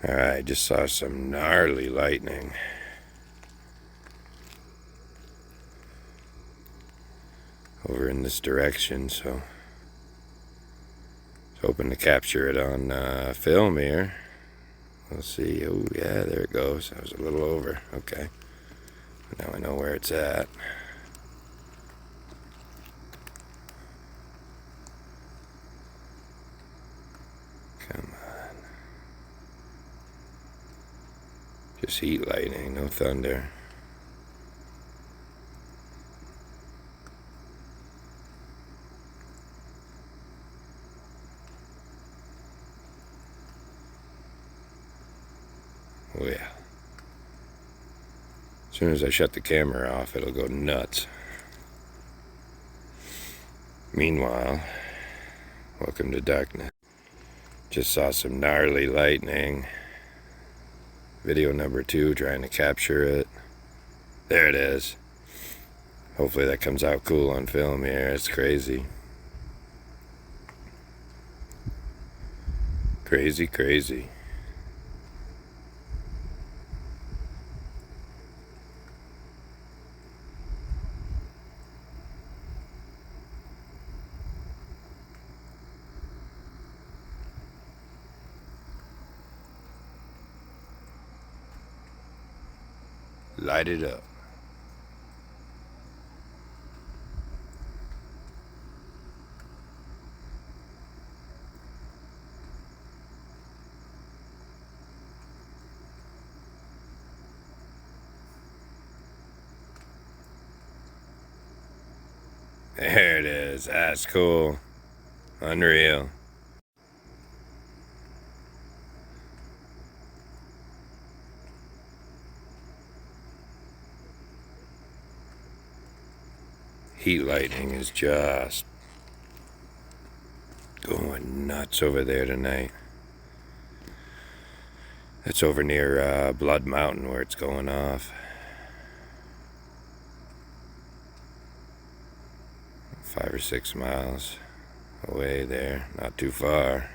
Alright, just saw some gnarly lightning. Over in this direction, so I was hoping to capture it on film here. We'll see. Oh yeah, there it goes. I was a little over. Okay. Now I know where it's at. Come on. Just heat lightning, no thunder. Oh yeah. As soon as I shut the camera off, it'll go nuts. Meanwhile, welcome to darkness. Just saw some gnarly lightning. Video number 2, trying to capture it. There it is. Hopefully that comes out cool on film here. It's crazy. Crazy, crazy. Light it up. There it is. That's cool. Unreal. Heat lightning is just going nuts over there tonight. It's over near Blood Mountain where it's going off. 5 or 6 miles away there, not too far.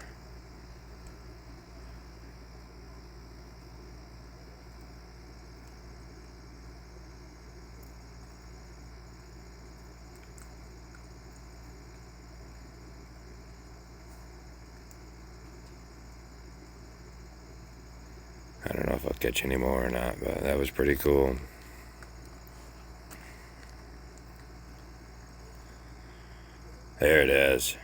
I don't know if I'll catch any more or not, but that was pretty cool. There it is.